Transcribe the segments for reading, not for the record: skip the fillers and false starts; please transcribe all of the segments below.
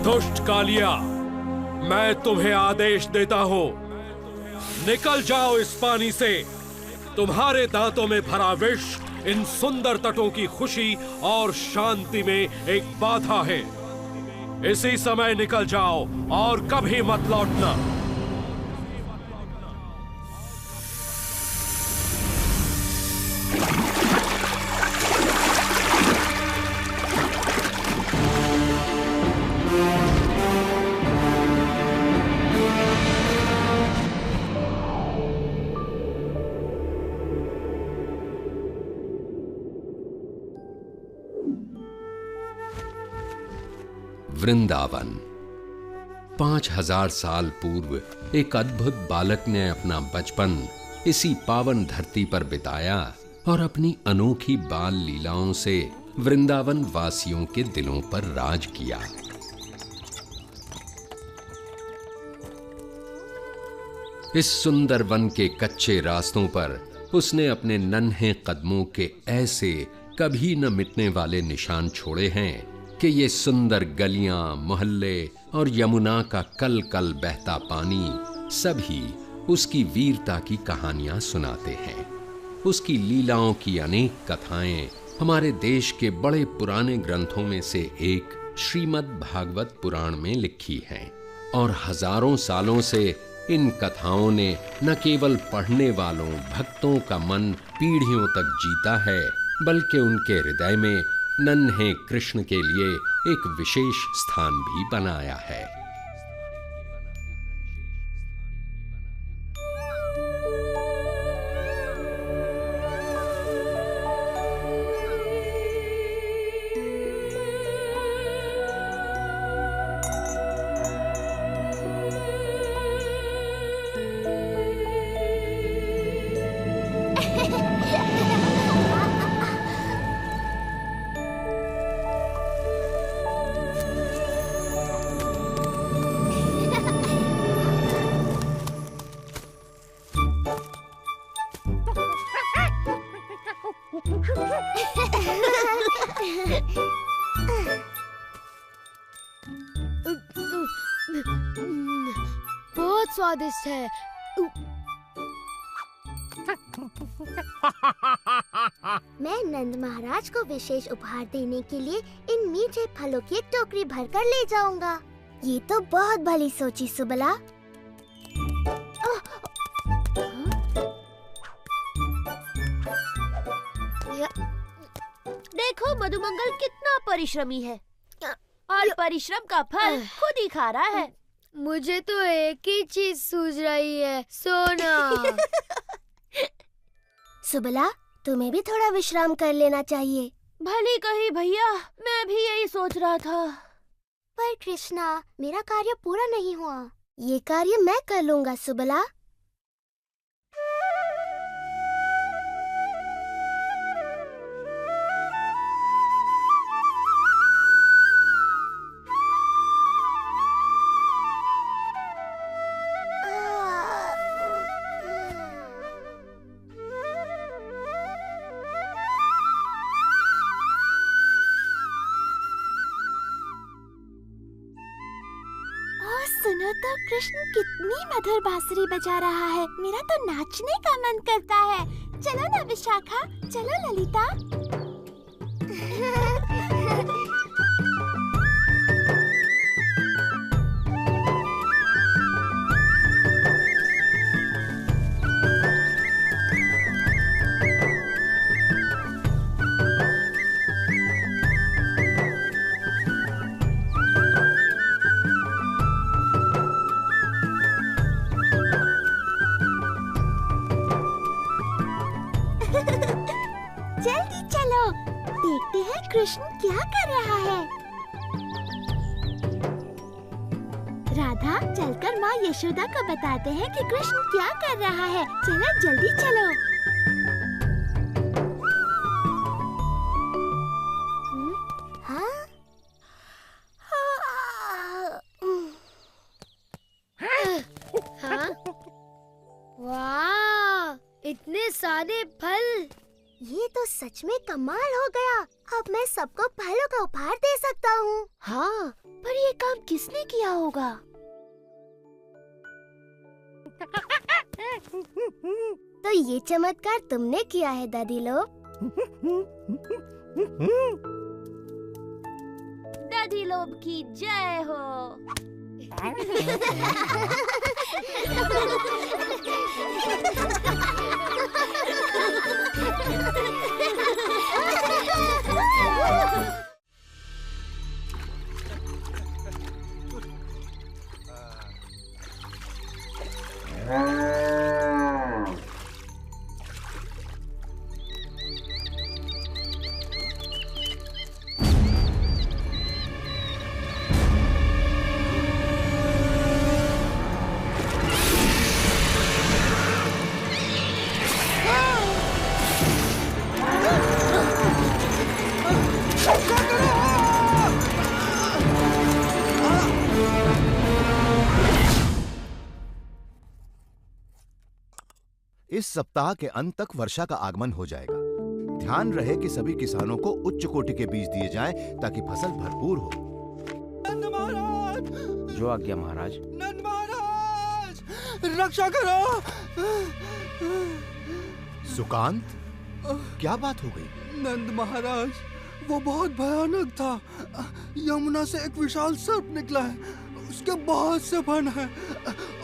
दुष्ट कालिया, मैं तुम्हें आदेश देता हूं, निकल जाओ इस पानी से। तुम्हारे दांतों में भरा विष इन सुंदर तटों की खुशी और शांति में एक बाधा है। इसी समय निकल जाओ और कभी मत लौटना। वृंदावन। 5000 साल पूर्व एक अद्भुत बालक ने अपना बचपन इसी पावन धरती पर बिताया और अपनी अनोखी बाल लीलाओं से वृंदावन वासियों के दिलों पर राज किया। इस सुंदर वन के कच्चे रास्तों पर उसने अपने नन्हे कदमों के ऐसे कभी न मिटने वाले निशान छोड़े हैं कि ये सुंदर गलियां, मोहल्ले और यमुना का कल कल बहता पानी सभी उसकी वीरता की कहानियां सुनाते हैं। उसकी लीलाओं की अनेक कथाएं हमारे देश के बड़े पुराने ग्रंथों में से एक श्रीमद् भागवत पुराण में लिखी हैं और हजारों सालों से इन कथाओं ने न केवल पढ़ने वालों भक्तों का मन पीढ़ियों तक जीता है, बल्कि उनके हृदय में नन्हे कृष्ण के लिए एक विशेष स्थान भी बनाया है। बहुत स्वादिष्ट है। मैं नंद महाराज को विशेष उपहार देने के लिए इन मीठे फलों की एक टोकरी भरकर ले जाऊंगा। ये तो बहुत भली सोची सुबला। देखो मधुमंगल कितना परिश्रमी है और परिश्रम का फल खुद ही खा रहा है। मुझे तो एक ही चीज सूझ रही है, सोना। सुबला, तुम्हें भी थोड़ा विश्राम कर लेना चाहिए। भली कही भैया, मैं भी यही सोच रहा था। पर कृष्णा, मेरा कार्य पूरा नहीं हुआ। ये कार्य मैं कर लूंगा सुबला। सुनो तो कृष्ण कितनी मधुर बांसुरी बजा रहा है। मेरा तो नाचने का मन करता है। चलो ना विशाखा, चलो ललिता। जल्दी चलो, देखते हैं कृष्ण क्या कर रहा है। राधा, चलकर माँ यशोदा को बताते हैं कि कृष्ण क्या कर रहा है। चलो जल्दी चलो। हाँ? हाँ? वाह, इतने सारे फल। ये तो सच में कमाल हो गया। अब मैं सबको फलों का उपहार दे सकता हूँ। हाँ, पर ये काम किसने किया होगा? तो ये चमत्कार तुमने किया है दादी लोग। दादी लोग की जय हो। इस सप्ताह के अंत तक वर्षा का आगमन हो जाएगा। ध्यान रहे कि सभी किसानों को उच्च कोटि के बीज दिए जाएं ताकि फसल भरपूर हो। नंद महाराज! जो आज्ञा महाराज। नंद महाराज! रक्षा करो! सुकांत, क्या बात हो गई? नंद महाराज, वो बहुत भयानक था। यमुना से एक विशाल सर्प निकला है। उसके बहुत से फन हैं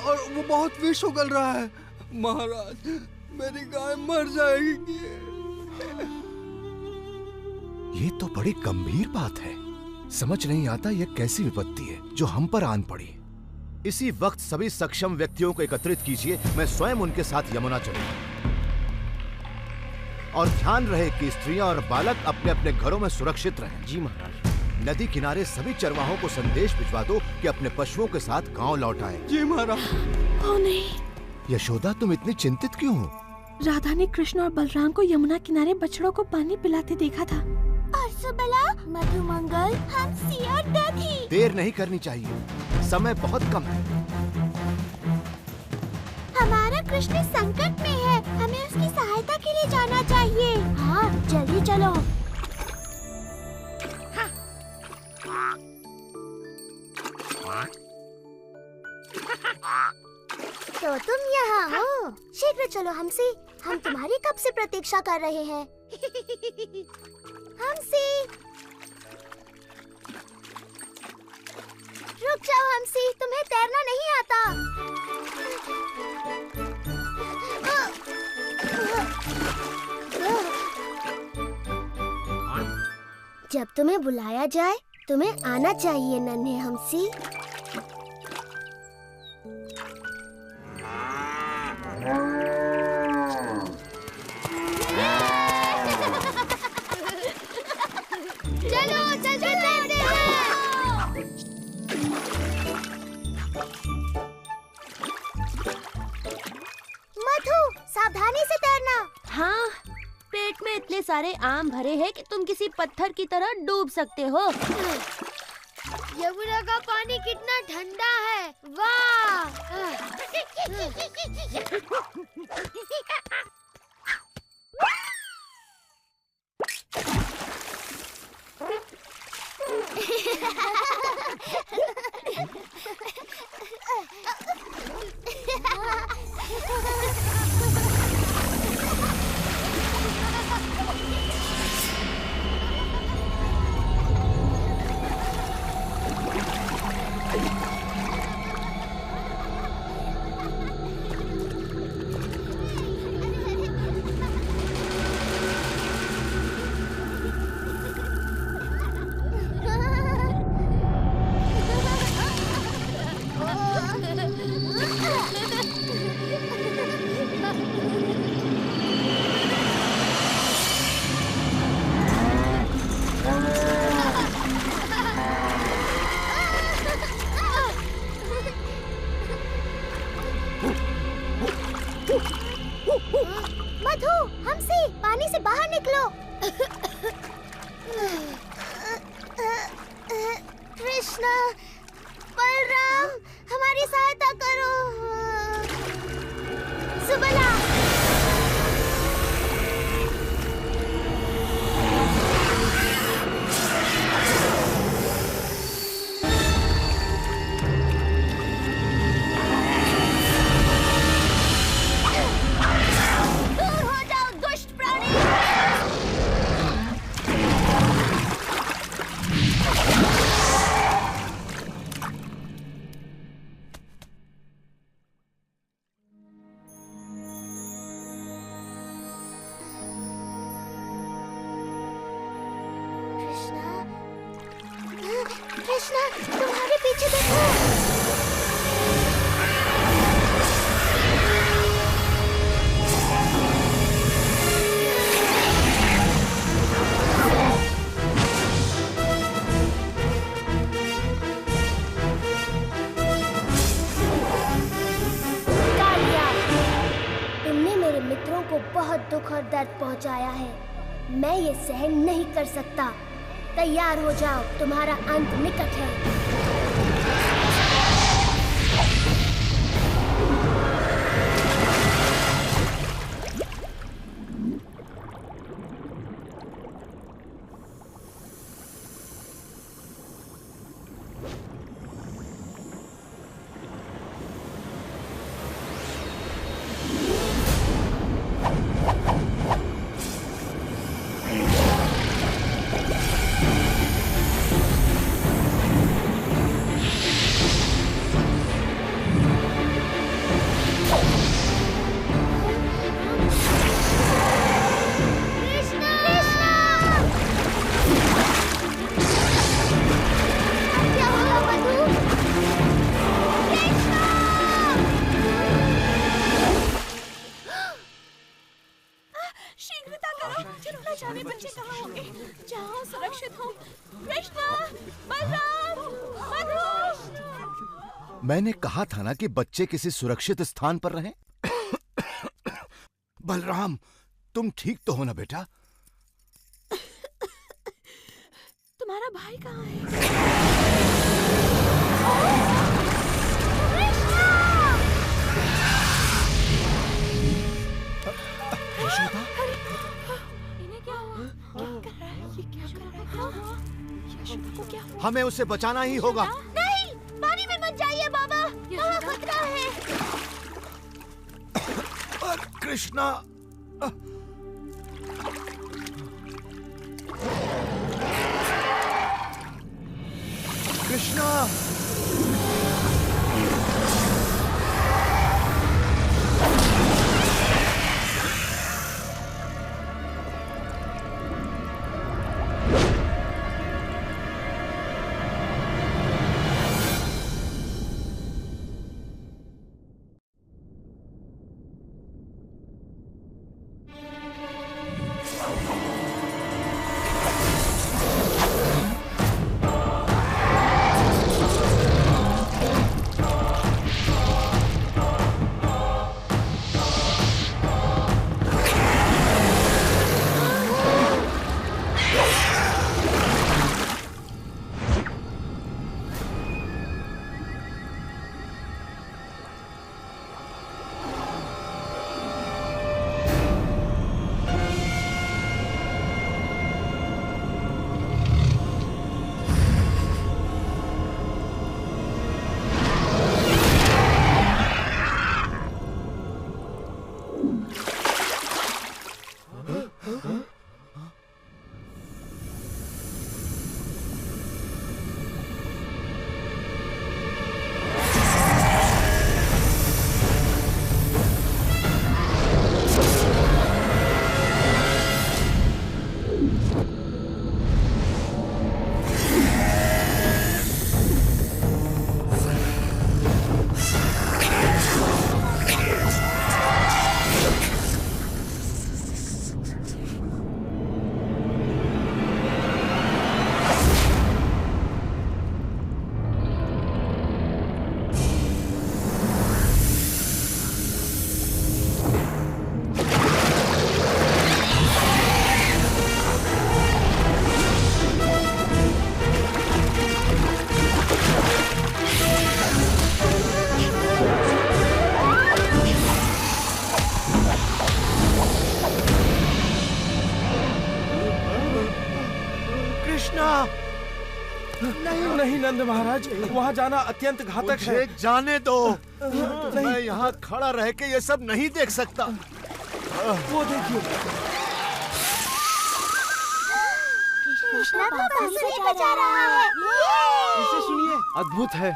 और वो बहुत विष उगल रहा है। महाराज, मेरी गाय मर जाएगी। ये तो बड़ी गंभीर बात है। समझ नहीं आता यह कैसी विपत्ति है जो हम पर आन पड़ी। इसी वक्त सभी सक्षम व्यक्तियों को एकत्रित कीजिए। मैं स्वयं उनके साथ यमुना चलूंगा। और ध्यान रहे कि स्त्रियां और बालक अपने अपने घरों में सुरक्षित रहें। जी महाराज। नदी किनारे सभी चरवाहों को संदेश भिजवा दो कि अपने पशुओं के साथ गांव लौट आएं। जी महाराज। ओ नहीं, यशोदा, तुम इतनी चिंतित क्यों हो? राधा ने कृष्ण और बलराम को यमुना किनारे बछड़ों को पानी पिलाते देखा था। और सुबला, मधुमंगल, हंसी और दधी। देर नहीं करनी चाहिए, समय बहुत कम है। हमारा कृष्ण संकट में है, हमें उसकी सहायता के लिए जाना चाहिए। हाँ, जल्दी चलो हम्सी, हम तुम्हारी कब से प्रतीक्षा कर रहे हैं। हम्सी, रुक जाओ हम्सी, तुम्हें तैरना नहीं आता। जब तुम्हें बुलाया जाए तुम्हें आना चाहिए नन्हे हम्सी। चलो चलते तैरते हैं। मधु, सावधानी से तैरना। हाँ, पेट में इतने सारे आम भरे हैं कि तुम किसी पत्थर की तरह डूब सकते हो। यमुना का पानी कितना ठंडा है, वाह। मधु, हम्सी, पानी से बाहर निकलो। कृष्णा, बलराम, हमारी सहायता करो। सुबला। कृष्णा, तुम्हारे पीछे देखो। कालिया, तुमने मेरे मित्रों को बहुत दुख और दर्द पहुंचाया है। मैं ये सहन नहीं कर सकता। तैयार हो जाओ, तुम्हारा अंत निकट है। मैंने कहा था ना कि बच्चे किसी सुरक्षित स्थान पर रहें। बलराम, तुम ठीक तो हो ना बेटा? तुम्हारा भाई कहाँ है? इन्हें क्या हुआ? क्या कर रहा है? ये क्या कर रहा है? क्या हुआ? यशोदा को क्या हुआ? हमें उसे बचाना ही होगा। नहीं, पानी में मत जाइए बाबा, वहाँ खतरा है। कृष्णा। कृष्णा। नहीं नंद महाराज, वहाँ जाना अत्यंत घातक है। मुझे जाने दो। मैं यहाँ खड़ा रह के ये सब नहीं देख सकता। वो देखिए, कृष्णा तो बांसुरी बजा रहा है। इसे सुनिए, अद्भुत है।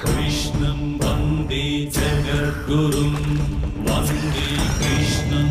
कृष्णं वन्दे जगद्गुरुं वन्दे कृष्णं।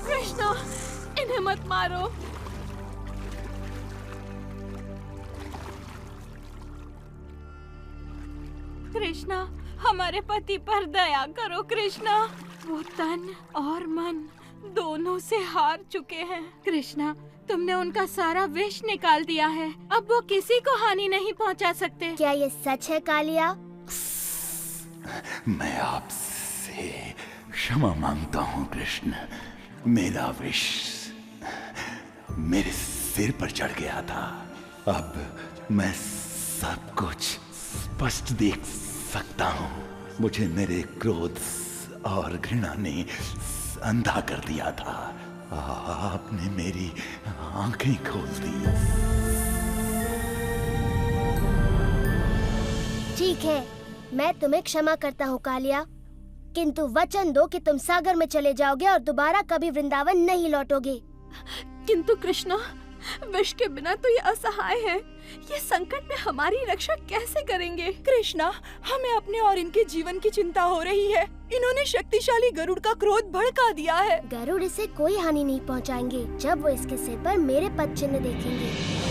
कृष्णा, इन्हें मत मारो। कृष्णा, हमारे पति पर दया करो कृष्णा। वो तन और मन दोनों से हार चुके हैं। कृष्णा, तुमने उनका सारा विष निकाल दिया है। अब वो किसी को हानि नहीं पहुंचा सकते। क्या ये सच है कालिया? मैं आपसे क्षमा मांगता हूँ कृष्ण। मेरा विष मेरे सिर पर चढ़ गया था। अब मैं सब कुछ स्पष्ट देख सकता हूँ। मुझे मेरे क्रोध और घृणा ने अंधा कर दिया था। आपने मेरी आंखें खोल दी। ठीक है, मैं तुम्हें क्षमा करता हूँ कालिया, किंतु वचन दो कि तुम सागर में चले जाओगे और दोबारा कभी वृंदावन नहीं लौटोगे। किंतु कृष्णा, विष के बिना तो ये असहाय है। ये संकट में हमारी रक्षा कैसे करेंगे? कृष्णा, हमें अपने और इनके जीवन की चिंता हो रही है। इन्होंने शक्तिशाली गरुड़ का क्रोध भड़का दिया है। गरुड़ इसे कोई हानि नहीं पहुंचाएंगे जब वो इसके सिर पर मेरे पद चिन्ह देखेंगे।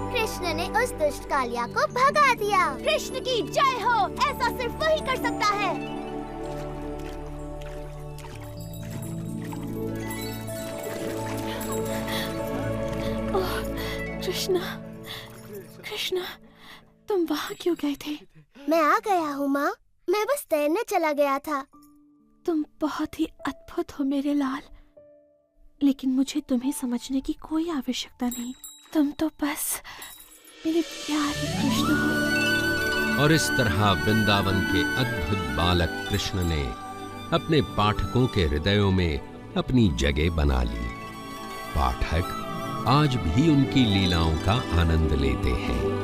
कृष्ण ने उस दुष्ट कालिया को भगा दिया। कृष्ण की जय हो। ऐसा सिर्फ वही कर सकता है। ओह, कृष्णा, कृष्णा, तुम वहाँ क्यों गए थे? मैं आ गया हूँ माँ। मैं बस तैरने चला गया था। तुम बहुत ही अद्भुत हो मेरे लाल, लेकिन मुझे तुम्हें समझने की कोई आवश्यकता नहीं। तुम तो बस मेरे प्यारे कृष्ण हो। और इस तरह वृंदावन के अद्भुत बालक कृष्ण ने अपने पाठकों के हृदयों में अपनी जगह बना ली। पाठक आज भी उनकी लीलाओं का आनंद लेते हैं।